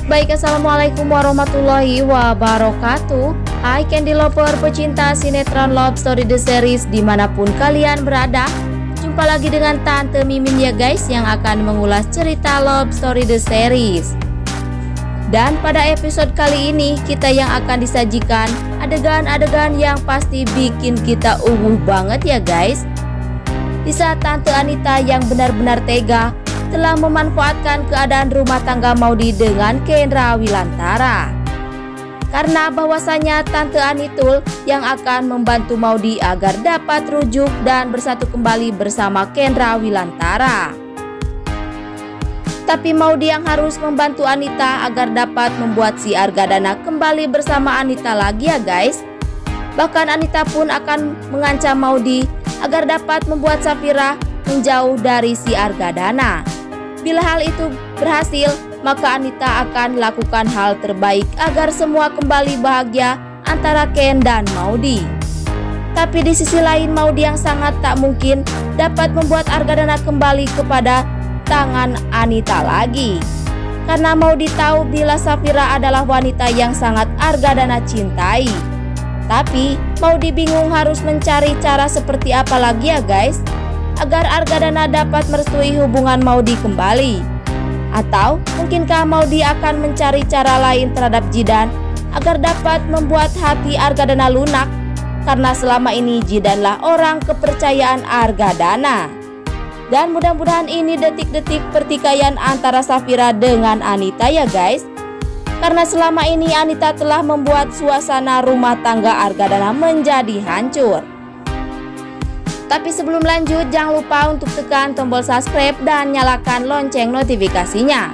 Baik, assalamualaikum warahmatullahi wabarakatuh. Hai Candy Lover, pecinta sinetron Love Story The Series dimanapun kalian berada. Jumpa lagi dengan Tante Mimin ya guys, yang akan mengulas cerita Love Story The Series. Dan pada episode kali ini kita yang akan disajikan adegan-adegan yang pasti bikin kita banget ya guys. Di saat Tante Anita yang benar-benar tega telah memanfaatkan keadaan rumah tangga Maudy dengan Kendra Wilantara. Karena bahwasanya Tante Anitul yang akan membantu Maudy agar dapat rujuk dan bersatu kembali bersama Kendra Wilantara. Tapi Maudy yang harus membantu Anita agar dapat membuat si Argadana kembali bersama Anita lagi ya guys. Bahkan Anita pun akan mengancam Maudy agar dapat membuat Safira menjauh dari si Argadana. Bila hal itu berhasil, maka Anita akan lakukan hal terbaik agar semua kembali bahagia antara Ken dan Maudy. Tapi di sisi lain, Maudy yang sangat tak mungkin dapat membuat Argadana kembali kepada tangan Anita lagi. Karena Maudy tahu bila Safira adalah wanita yang sangat Argadana cintai. Tapi Maudy bingung harus mencari cara seperti apa lagi ya guys, agar Argadana dapat merestui hubungan Maudy kembali. Atau mungkinkah Maudy akan mencari cara lain terhadap Jidan agar dapat membuat hati Argadana lunak, karena selama ini Jidanlah orang kepercayaan Argadana. Dan mudah-mudahan ini detik-detik pertikaian antara Safira dengan Anita ya guys, karena selama ini Anita telah membuat suasana rumah tangga Argadana menjadi hancur. Tapi sebelum lanjut, jangan lupa untuk tekan tombol subscribe dan nyalakan lonceng notifikasinya.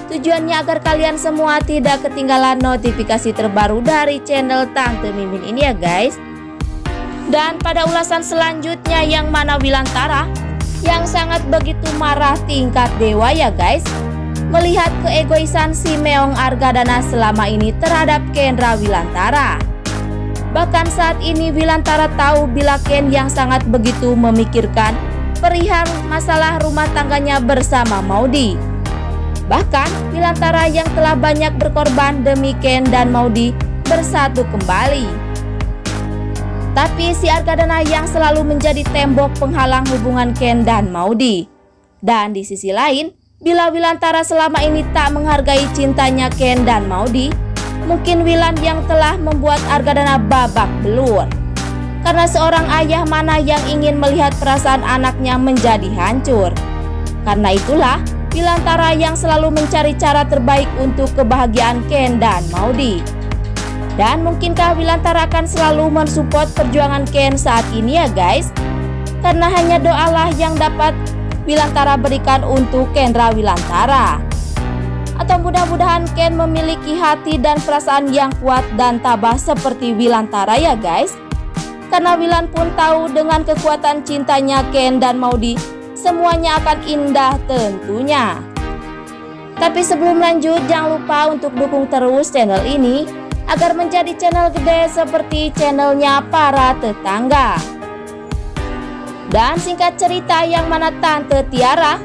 Tujuannya agar kalian semua tidak ketinggalan notifikasi terbaru dari channel Tante Mimin ini ya guys. Dan pada ulasan selanjutnya, yang mana Wilantara yang sangat begitu marah tingkat dewa ya guys, melihat keegoisan si Meong Argadana selama ini terhadap Kendra Wilantara. Bahkan saat ini Wilantara tahu bila Ken yang sangat begitu memikirkan perihal masalah rumah tangganya bersama Maudy. Bahkan Wilantara yang telah banyak berkorban demi Ken dan Maudy bersatu kembali. Tapi si Argadana yang selalu menjadi tembok penghalang hubungan Ken dan Maudy. Dan di sisi lain, bila Wilantara selama ini tak menghargai cintanya Ken dan Maudy, mungkin Wilan yang telah membuat Argadana babak belur. Karena seorang ayah mana yang ingin melihat perasaan anaknya menjadi hancur. Karena itulah Wilantara yang selalu mencari cara terbaik untuk kebahagiaan Ken dan Maudy. Dan mungkinkah Wilantara akan selalu mensupport perjuangan Ken saat ini ya guys? Karena hanya doalah yang dapat Wilantara berikan untuk Kendra Wilantara. Atau mudah-mudahan Ken memiliki hati dan perasaan yang kuat dan tabah seperti Wilantara ya guys. Karena Wilan pun tahu dengan kekuatan cintanya Ken dan Maudy, semuanya akan indah tentunya. Tapi sebelum lanjut, jangan lupa untuk dukung terus channel ini agar menjadi channel gede seperti channelnya para tetangga. Dan singkat cerita, yang mana Tante Tiara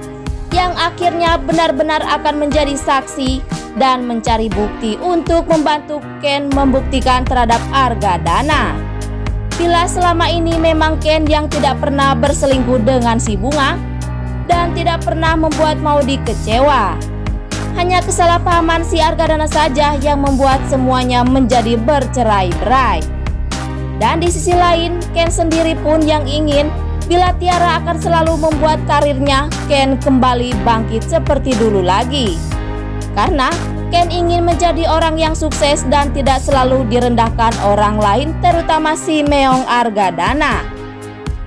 yang akhirnya benar-benar akan menjadi saksi dan mencari bukti untuk membantu Ken membuktikan terhadap Argadana. Bila selama ini memang Ken yang tidak pernah berselingkuh dengan si Bunga dan tidak pernah membuat Maudy kecewa. Hanya kesalahpahaman si Argadana saja yang membuat semuanya menjadi bercerai-berai. Dan di sisi lain, Ken sendiri pun yang ingin bila Tiara akan selalu membuat karirnya Ken kembali bangkit seperti dulu lagi. Karena Ken ingin menjadi orang yang sukses dan tidak selalu direndahkan orang lain, terutama si Meong Argadana.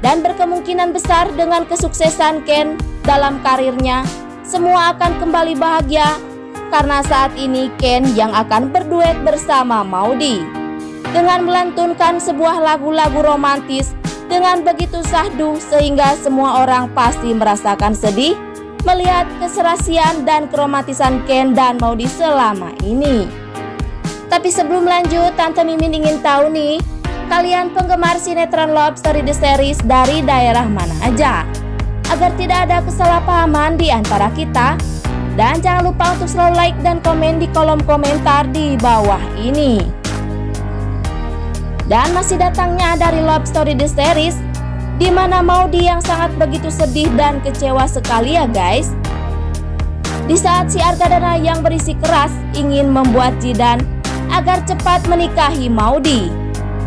Dan berkemungkinan besar dengan kesuksesan Ken dalam karirnya, semua akan kembali bahagia. Karena saat ini Ken yang akan berduet bersama Maudy dengan melantunkan sebuah lagu-lagu romantis dengan begitu syahdu, sehingga semua orang pasti merasakan sedih melihat keserasian dan keromantisan Ken dan Maudy selama ini. Tapi sebelum lanjut, Tante Mimin ingin tahu nih, kalian penggemar sinetron Love Story The Series dari daerah mana aja? Agar tidak ada kesalahpahaman di antara kita, Dan jangan lupa untuk selalu like dan komen di kolom komentar di bawah ini. Dan masih datangnya dari Love Story The Series, di mana Maudy yang sangat begitu sedih dan kecewa sekali ya guys. Di saat si Argadana yang berisi keras ingin membuat Jidan agar cepat menikahi Maudy.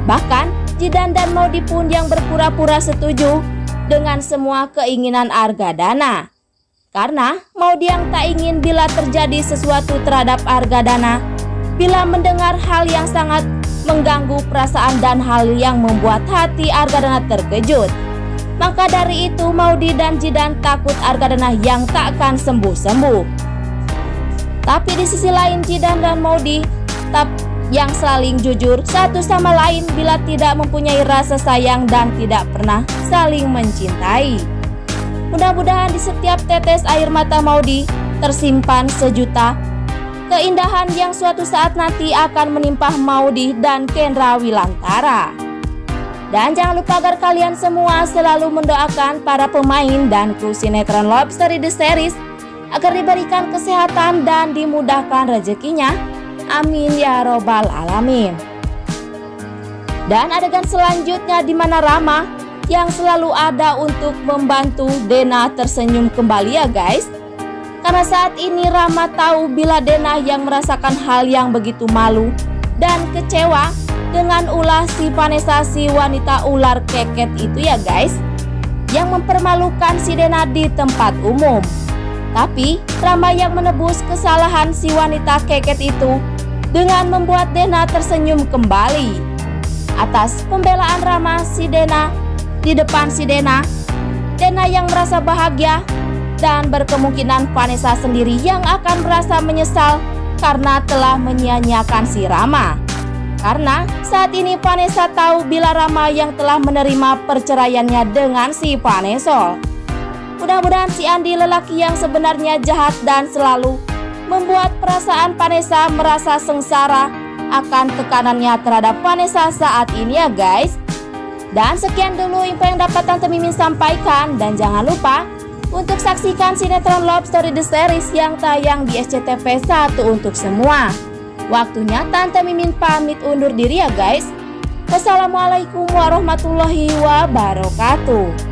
Bahkan Jidan dan Maudy pun yang berpura-pura setuju dengan semua keinginan Argadana. Karena Maudy yang tak ingin bila terjadi sesuatu terhadap Argadana, bila mendengar hal yang sangat mengganggu perasaan dan hal yang membuat hati Argadana terkejut. Maka dari itu Maudy dan Jidan takut Argadana yang tak akan sembuh-sembuh. Tapi di sisi lain Jidan dan Maudy tetap yang saling jujur satu sama lain bila tidak mempunyai rasa sayang dan tidak pernah saling mencintai. Mudah-mudahan di setiap tetes air mata Maudy tersimpan sejuta keindahan yang suatu saat nanti akan menimpa Maudy dan Kendra Wilantara. Dan jangan lupa agar kalian semua selalu mendoakan para pemain dan kru sinetron Love Story The Series agar diberikan kesehatan dan dimudahkan rezekinya. Amin ya robbal alamin. Dan adegan selanjutnya di mana Rama yang selalu ada untuk membantu Dena tersenyum kembali ya guys. Karena saat ini Rama tahu bila Dena yang merasakan hal yang begitu malu dan kecewa dengan ulah si Vanessa, si wanita ular keket itu ya guys, yang mempermalukan si Dena di tempat umum. Tapi Rama yang menebus kesalahan si wanita keket itu dengan membuat Dena tersenyum kembali. Atas pembelaan Rama si Dena di depan si Dena yang merasa bahagia, dan berkemungkinan Vanessa sendiri yang akan merasa menyesal karena telah menyia-nyiakan si Rama. Karena saat ini Vanessa tahu bila Rama yang telah menerima perceraiannya dengan si Vanessa. Mudah-mudahan si Andi lelaki yang sebenarnya jahat dan selalu membuat perasaan Vanessa merasa sengsara akan tekanannya terhadap Vanessa saat ini ya guys. Dan sekian dulu info yang dapat Tante Mimin sampaikan, dan jangan lupa untuk saksikan sinetron Love Story The Series yang tayang di SCTV 1 untuk semua. Waktunya Tante Mimin pamit undur diri ya guys. Wassalamualaikum warahmatullahi wabarakatuh.